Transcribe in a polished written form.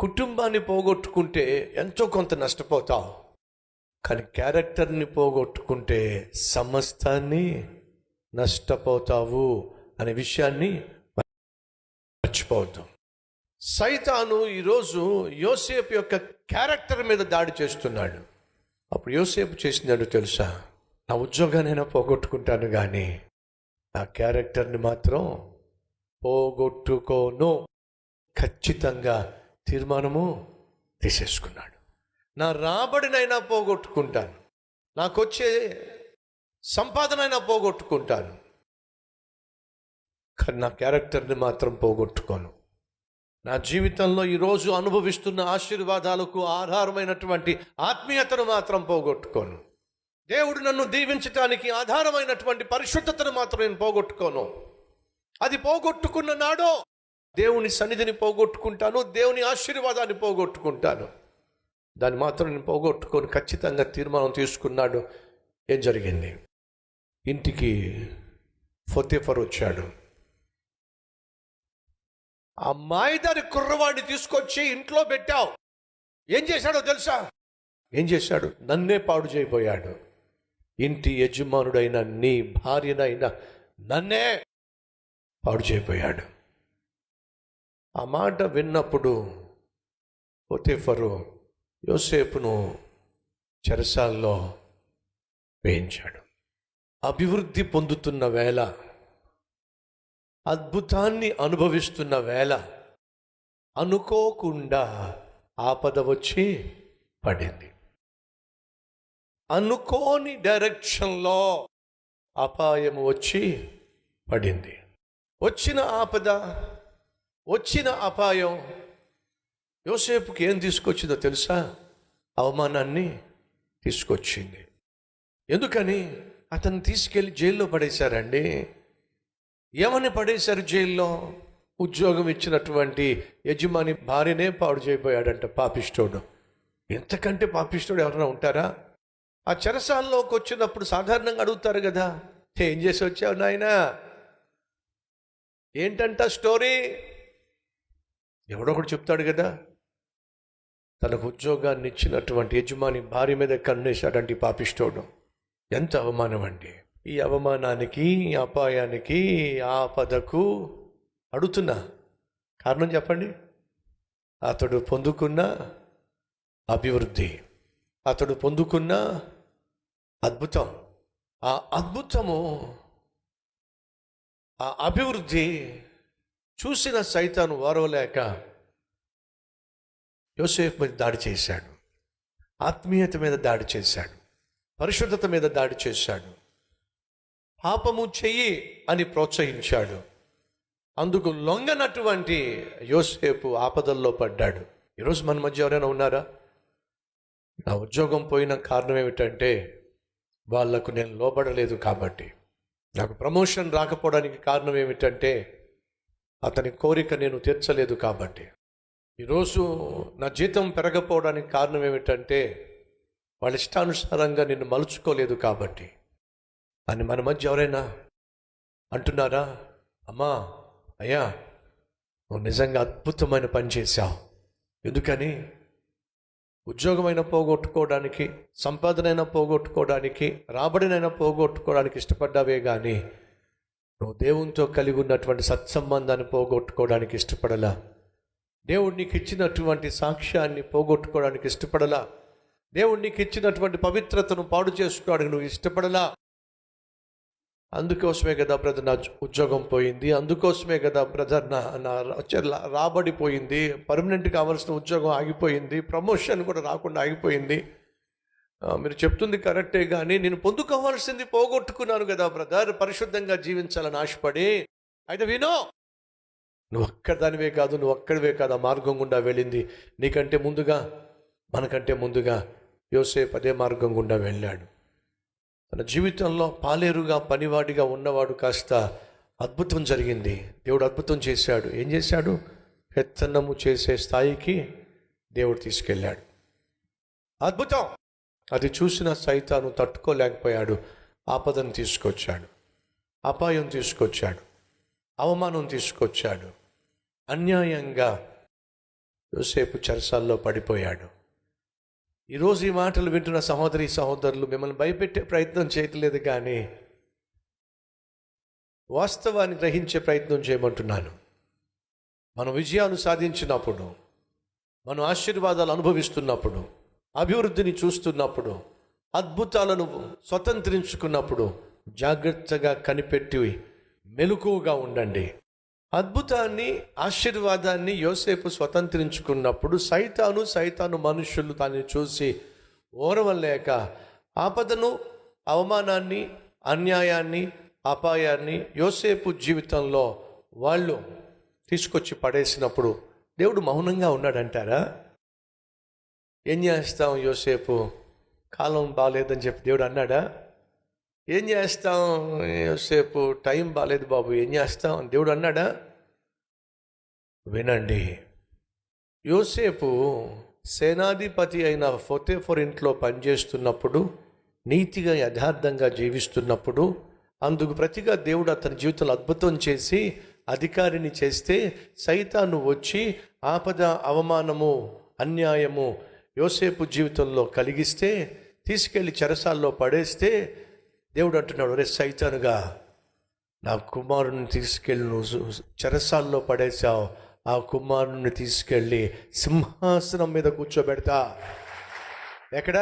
కుటుంబాన్ని పోగొట్టుకుంటే ఎంతో కొంత నష్టపోతావు, కానీ క్యారెక్టర్ని పోగొట్టుకుంటే సమస్తాన్ని నష్టపోతావు అనే విషయాన్ని మర్చిపోవద్దు. సైతాను ఈరోజు యోసేపు యొక్క క్యారెక్టర్ మీద దాడి చేస్తున్నాడు. అప్పుడు యోసేపు చేసినాడు తెలుసా? నా ఉద్యోగానైనా పోగొట్టుకుంటాను కానీ నా క్యారెక్టర్ని మాత్రం పోగొట్టుకోను. ఖచ్చితంగా తీర్మానము తీసేసుకున్నాడు. నా రాబడినైనా పోగొట్టుకుంటాను, నాకొచ్చే సంపాదనైనా పోగొట్టుకుంటాను, కానీ నా క్యారెక్టర్ని మాత్రం పోగొట్టుకోను. నా జీవితంలో ఈరోజు అనుభవిస్తున్న ఆశీర్వాదాలకు ఆధారమైనటువంటి ఆత్మీయతను మాత్రం పోగొట్టుకోను. దేవుడు నన్ను దీవించటానికి ఆధారమైనటువంటి పరిశుద్ధతను మాత్రం నేను పోగొట్టుకోను. అది పోగొట్టుకున్న నాడో దేవుని సన్నిధిని పోగొట్టుకుంటాను, దేవుని ఆశీర్వాదాన్ని పోగొట్టుకుంటాను. దాన్ని మాత్రం నేను పోగొట్టుకొని ఖచ్చితంగా తీర్మానం తీసుకున్నాడు. ఏం జరిగింది? ఇంటికి పోతీఫరు వచ్చాడు. ఆ మాయదారి కుర్రవాడిని తీసుకొచ్చి ఇంట్లో పెట్టావు. ఏం చేశాడో తెలుసా? ఏం చేశాడు? నన్నే పాడు చేయబోయాడు. ఇంటి యజమానుడైన నీ భార్యనైనా నన్నే పాడు చేయబోయాడు. ఆ మాట విన్నప్పుడు పోతీఫరు యోసేపును చెరసాల్లో వేయించాడు. అభివృద్ధి పొందుతున్న వేళ, అద్భుతాన్ని అనుభవిస్తున్న వేళ అనుకోకుండా ఆపద వచ్చి పడింది. అనుకోని డైరెక్షన్లో అపాయం వచ్చి పడింది. వచ్చిన ఆపద, వచ్చిన అపాయం యోసేపుకి ఏం తీసుకొచ్చిందో తెలుసా? అవమానాన్ని తీసుకొచ్చింది. ఎందుకని? అతన్ని తీసుకెళ్ళి జైల్లో పడేశారండి. ఏమని పడేశారు జైల్లో? ఉద్యోగం ఇచ్చినటువంటి యజమాని భార్యనే పాడు చేయబోయాడంట పాపిష్టోడు. ఎంతకంటే పాపిష్టోడు ఎవరైనా ఉంటారా? ఆ చెరసాల్లోకి వచ్చినప్పుడు సాధారణంగా అడుగుతారు కదా, ఏం చేసి వచ్చావు నాయనా, ఏంటంట స్టోరీ? ఎవడొకడు చెప్తాడు కదా. తనకు ఉద్యోగాన్ని ఇచ్చినటువంటి యజమాని భార్య మీద కన్నేశాడంటే పాపిష్టోడు. ఎంత అవమానం అండి! ఈ అవమానానికి, అపాయానికి, ఆపదకు అడుగుతున్నా కారణం చెప్పండి. అతడు పొందుకున్న అభివృద్ధి, అతడు పొందుకున్న అద్భుతం. ఆ అద్భుతము, ఆ అభివృద్ధి చూసిన సైతాను ఓర్వలేక యోసేపు మీద దాడి చేశాడు. ఆత్మీయత మీద దాడి చేశాడు, పరిశుద్ధత మీద దాడి చేశాడు. పాపము చెయ్యి అని ప్రోత్సహించాడు. అందుకు లొంగనటువంటి యోసేపు ఆపదల్లో పడ్డాడు. ఈరోజు మన మధ్య ఎవరైనా ఉన్నారా? నా ఉద్యోగం పోయిన కారణం ఏమిటంటే వాళ్లకు నేను లోబడలేదు కాబట్టి. నాకు ప్రమోషన్ రాకపోవడానికి కారణం ఏమిటంటే అతని కోరిక నేను తీర్చలేదు కాబట్టి. ఈరోజు నా జీతం పెరగపోవడానికి కారణం ఏమిటంటే వాళ్ళ ఇష్టానుసారంగా నిన్ను మలుచుకోలేదు కాబట్టి అని మన మధ్య ఎవరైనా అంటున్నారా? అమ్మా, అయ్యా, నువ్వు నిజంగా అద్భుతమైన పని చేశావు. ఎందుకని? ఉద్యోగమైనా పోగొట్టుకోవడానికి, సంపాదనైనా పోగొట్టుకోవడానికి, రాబడినైనా పోగొట్టుకోవడానికి ఇష్టపడ్డావే కానీ నువ్వు దేవునితో కలిగి ఉన్నటువంటి సత్సంబంధాన్ని పోగొట్టుకోవడానికి ఇష్టపడలా. దేవుడు నీకు ఇచ్చినటువంటి సాక్ష్యాన్ని పోగొట్టుకోవడానికి ఇష్టపడలా. దేవుడు నీకు ఇచ్చినటువంటి పవిత్రతను పాడు చేసుకోవడానికి నువ్వు ఇష్టపడలా. అందుకోసమే కదా బ్రదర్ నా ఉద్యోగం పోయింది, అందుకోసమే కదా బ్రదర్ నా రాబడి పోయింది, పర్మనెంట్ కావాల్సిన ఉద్యోగం ఆగిపోయింది, ప్రమోషన్ కూడా రాకుండా ఆగిపోయింది. మీరు చెప్తుంది కరెక్టే, కానీ నేను పొందుకోవాల్సింది పోగొట్టుకున్నాను కదా బ్రదర్, పరిశుద్ధంగా జీవించాలని ఆశపడి. అయితే వినో, నువ్వు ఒక్కదానివే కాదు, నువ్వు ఒక్కడివే కాదు ఆ మార్గం గుండా వెళ్ళింది. నీకంటే ముందుగా, మనకంటే ముందుగా యోసేపు అదే మార్గం గుండా వెళ్ళాడు. తన జీవితంలో పాలేరుగా, పనివాడిగా ఉన్నవాడు కాస్త అద్భుతం జరిగింది. దేవుడు అద్భుతం చేశాడు. ఏం చేశాడు? పెత్తనము చేసే స్థాయికి దేవుడు తీసుకెళ్ళాడు. అద్భుతం. అది చూసిన సైతాను తట్టుకోలేకపోయాడు. ఆపదను తీసుకొచ్చాడు, అపాయం తీసుకొచ్చాడు, అవమానం తీసుకొచ్చాడు. అన్యాయంగా యోసేపు చెరసాల్లో పడిపోయాడు. ఈరోజు ఈ మాటలు వింటున్న సహోదరి సహోదరులు, మిమ్మల్ని భయపెట్టే ప్రయత్నం చేయట్లేదు, కానీ వాస్తవాన్ని గ్రహించే ప్రయత్నం చేయమంటున్నాను. మనం విజయాలు సాధించినప్పుడు, మనం ఆశీర్వాదాలు అనుభవిస్తున్నప్పుడు, అభివృద్ధిని చూస్తున్నప్పుడు, అద్భుతాలను స్వతంత్రించుకున్నప్పుడు జాగ్రత్తగా కనిపెట్టి మెలకువగా ఉండండి. అద్భుతాన్ని, ఆశీర్వాదాన్ని యోసేపు స్వతంత్రించుకున్నప్పుడు సైతాను మనుషులు దాన్ని చూసి ఓర్వలేక ఆపదను, అవమానాన్ని, అన్యాయాన్ని, అపాయాన్ని యోసేపు జీవితంలో వాళ్ళు తీసుకొచ్చి పడేసినప్పుడు దేవుడు మౌనంగా ఉన్నాడంటారా? ఏం చేస్తాం, యోసేపు కాలం బాగాలేదని చెప్పి దేవుడు అన్నాడా? ఏం చేస్తాం యోసేపు, టైం బాగాలేదు బాబు, ఏం చేస్తాం అని దేవుడు అన్నాడా? వినండి, యోసేపు సేనాధిపతి అయిన పోతీఫరు ఇంట్లో పనిచేస్తున్నప్పుడు, నీతిగా యథార్థంగా జీవిస్తున్నప్పుడు, అందుకు ప్రతిగా దేవుడు అతని జీవితంలో అద్భుతం చేసి అధికారిని చేస్తే, సైతాను వచ్చి ఆపద, అవమానము, అన్యాయము యోసేపు జీవితంలో కలిగిస్తే, తీసుకెళ్ళి చెరసాల్లో పడేస్తే, దేవుడు అంటున్నాడు, రే సైతానుగా, నా కుమారుని తీసుకెళ్ళి నువ్వు చెరసాల్లో పడేసావు, ఆ కుమారుని తీసుకెళ్ళి సింహాసనం మీద కూర్చోబెడతా. ఎక్కడ?